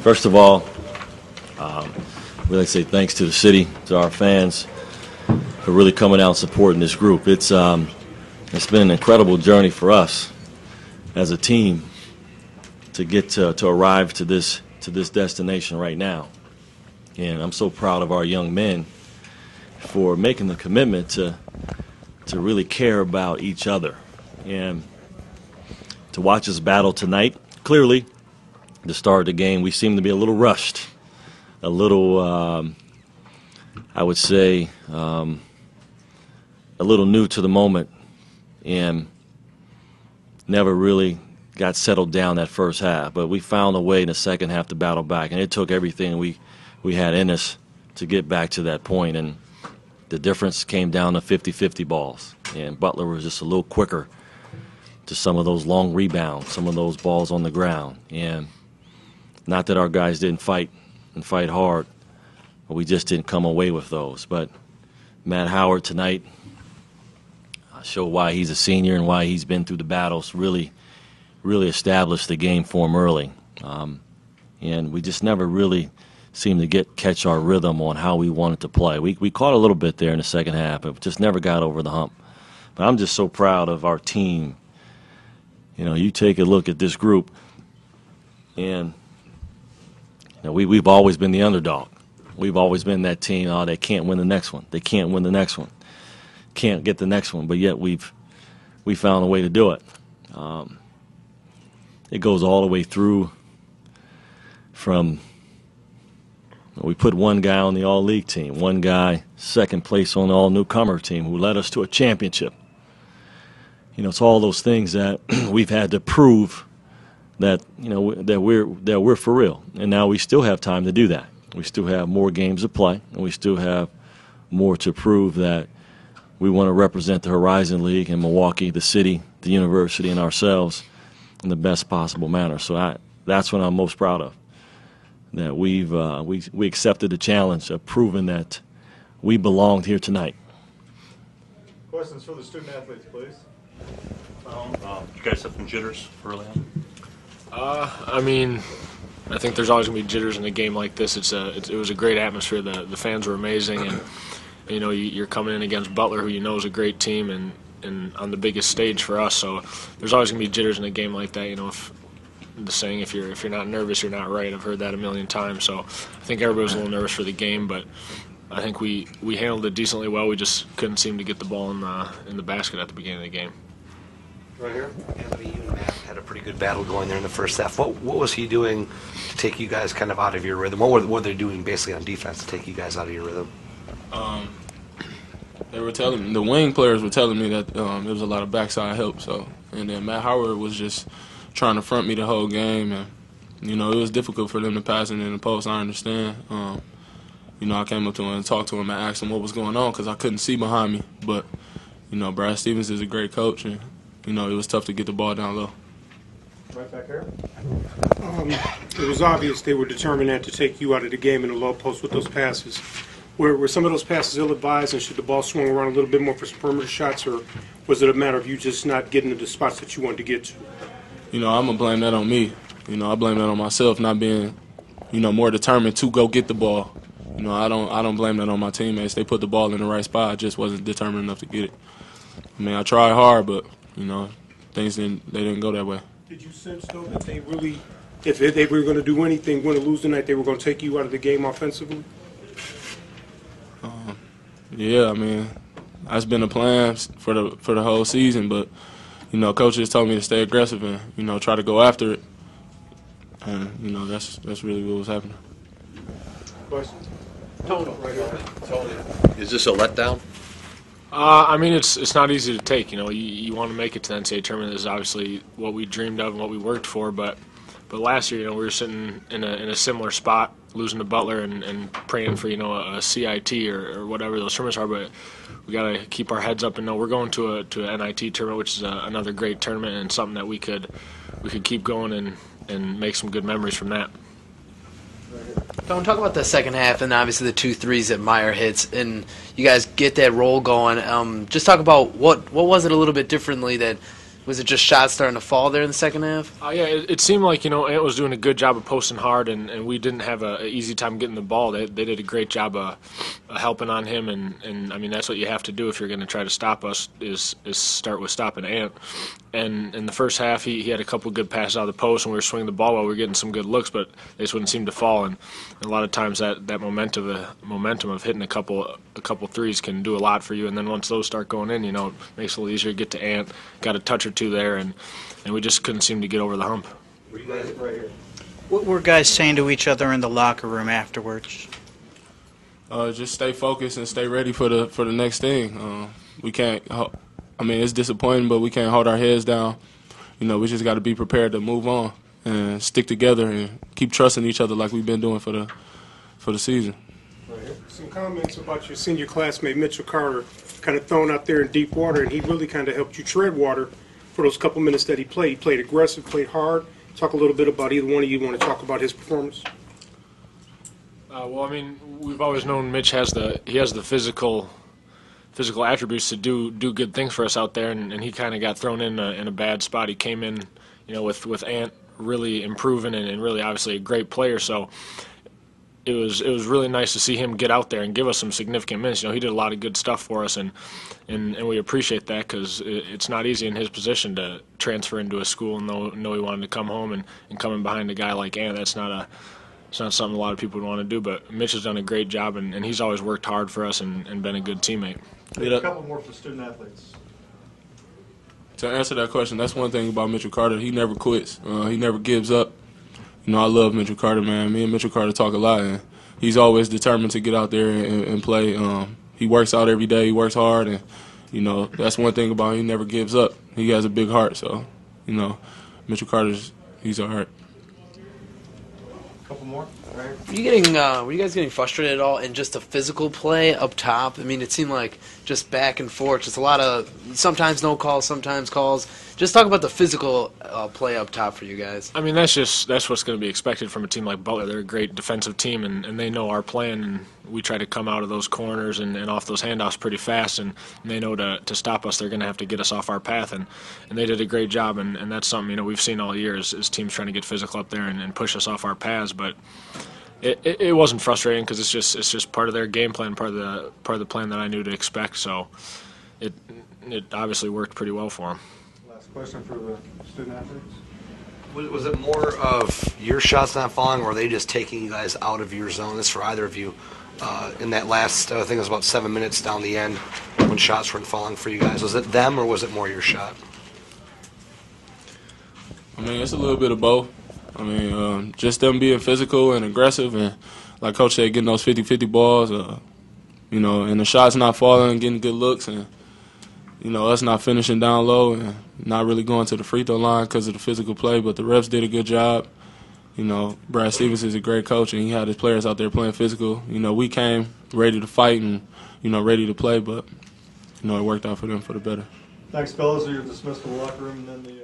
First of all, really say thanks to the city, to our fans, for really coming out and supporting this group. It's been an incredible journey for us as a team to get to arrive to this destination right now. And I'm so proud of our young men for making the commitment to really care about each other. And to watch us battle tonight, clearly, the start of the game, we seem to be a little rushed, a little, I would say, a little new to the moment, and never really got settled down that first half. But we found a way in the second half to battle back, and it took everything we had in us to get back to that point. And the difference came down to 50-50 balls, and Butler was just a little quicker to some of those long rebounds, some of those balls on the ground. And not that our guys didn't fight and fight hard, but we just didn't come away with those. But Matt Howard tonight showed why he's a senior and why he's been through the battles, really established the game for him early. And we just never really seemed to catch our rhythm on how we wanted to play. We caught a little bit there in the second half, but just never got over the hump. But I'm just so proud of our team. You know, you take a look at this group, and we've always been the underdog. We've always been that team, they can't win the next one. They can't win the next one. Can't get the next one, but yet we found a way to do it. It goes all the way through from we put one guy on the all-league team, one guy second place on the all-newcomer team who led us to a championship. You know, it's all those things that we've had to prove that that we're for real, and now we still have time to do that. We still have more games to play, and we still have more to prove that we want to represent the Horizon League and Milwaukee, the city, the university, and ourselves in the best possible manner. So that's what I'm most proud of. That we accepted the challenge of proving that we belonged here tonight. Questions for the student athletes, please. You guys have some jitters early on? I mean, I think there's always going to be jitters in a game like this. It was a great atmosphere. The fans were amazing, and you're coming in against Butler, who is a great team, and on the biggest stage for us. So there's always going to be jitters in a game like that. If the saying, if you're not nervous, you're not right. I've heard that a million times. So I think everybody was a little nervous for the game, but I think we handled it decently well. We just couldn't seem to get the ball in the basket at the beginning of the game. Right here. Anthony, you and Matt had a pretty good battle going there in the first half. What was he doing to take you guys kind of out of your rhythm? What were they doing basically on defense to take you guys out of your rhythm? They were telling the wing players were telling me that there was a lot of backside help. And then Matt Howard was just trying to front me the whole game, and it was difficult for them to pass it in the post. I understand. I came up to him and talked to him and asked him what was going on because I couldn't see behind me. But Brad Stevens is a great coach, and it was tough to get the ball down low. Right back here. It was obvious they were determined to take you out of the game in the low post with those passes. Were some of those passes ill-advised, and should the ball swing around a little bit more for some perimeter shots, or was it a matter of you just not getting to the spots that you wanted to get to? I'm going to blame that on me. I blame that on myself, not being, more determined to go get the ball. I don't blame that on my teammates. They put the ball in the right spot. I just wasn't determined enough to get it. I tried hard, but, things didn't go that way. Did you sense, though, that they really, if they were going to do anything, win or lose tonight, they were going to take you out of the game offensively? Yeah, that's been a plan for the whole season, but coaches told me to stay aggressive and try to go after it, and that's really what was happening. Questions? Tony. Is this a letdown? It's not easy to take. You want to make it to the NCAA tournament. This is obviously what we dreamed of and what we worked for, but last year, we were sitting in a similar spot, losing to Butler and praying for, a CIT or whatever those tournaments are. But we got to keep our heads up and know we're going to an NIT tournament, which is another great tournament and something that we could keep going and make some good memories from that. Don't talk about the second half and obviously the 2 threes that Meyer hits, and you guys get that roll going. Just talk about what was it a little bit differently that Was it just shots starting to fall there in the second half? Yeah, it seemed like, Ant was doing a good job of posting hard, and we didn't have an easy time getting the ball. They did a great job of helping on him, and I mean, that's what you have to do if you're going to try to stop us, is start with stopping Ant. And in the first half, he had a couple good passes out of the post, and we were swinging the ball while we were getting some good looks, but they just wouldn't seem to fall. And a lot of times that momentum of hitting a couple threes can do a lot for you, and then once those start going in, it makes it a little easier to get to Ant. Got a touch or two there, and we just couldn't seem to get over the hump. Were you guys right here? What were guys saying to each other in the locker room afterwards? Just stay focused and stay ready for the next thing. We can't. I mean, it's disappointing, but we can't hold our heads down. We just got to be prepared to move on and stick together and keep trusting each other like we've been doing for the season. Right here. Some comments about your senior classmate Mitchell Carter, kind of thrown out there in deep water, and he really kind of helped you tread water for those couple minutes that he played. He played aggressive, played hard. Talk a little bit about either one of you want to talk about his performance. Well, I mean, we've always known Mitch has the physical attributes to do good things for us out there, and he kind of got thrown in a bad spot. He came in, with Ant really improving and really obviously a great player. So it was really nice to see him get out there and give us some significant minutes. He did a lot of good stuff for us, and we appreciate that, because it's not easy in his position to transfer into a school and know he wanted to come home and come in behind a guy like Ant. It's not something a lot of people would want to do, but Mitch has done a great job, and he's always worked hard for us and been a good teammate. A couple more for student athletes. To answer that question, that's one thing about Mitchell Carter. He never quits. He never gives up. I love Mitchell Carter, man. Me and Mitchell Carter talk a lot, and he's always determined to get out there and play. He works out every day. He works hard, and, that's one thing about him. He never gives up. He has a big heart, so, Mitchell Carter's, he's all right. Couple more. Right. Were you guys getting frustrated at all in just the physical play up top? I mean, it seemed like just back and forth, just a lot of sometimes no calls, sometimes calls. Just talk about the physical play up top for you guys. I mean, that's what's going to be expected from a team like Butler. They're a great defensive team, and they know our plan, and we try to come out of those corners and off those handoffs pretty fast, and they know to stop us, they're going to have to get us off our path, and they did a great job, and that's something we've seen all year is teams trying to get physical up there and push us off our paths, but it wasn't frustrating, because it's just part of their game plan, part of the plan that I knew to expect, so it obviously worked pretty well for them. Last question for the student athletes. Was it more of your shots not falling, or were they just taking you guys out of your zone? This for either of you. In that last, I think it was about 7 minutes down the end when shots weren't falling for you guys. Was it them, or was it more your shot? I mean, it's a little bit of both. I mean, just them being physical and aggressive, and like Coach said, getting those 50-50 balls, and the shots not falling, getting good looks, and, us not finishing down low and not really going to the free throw line because of the physical play. But the refs did a good job. Brad Stevens is a great coach, and he had his players out there playing physical. We came ready to fight and, ready to play, but, it worked out for them for the better. Thanks, fellas. You're dismissed from the locker room, and then the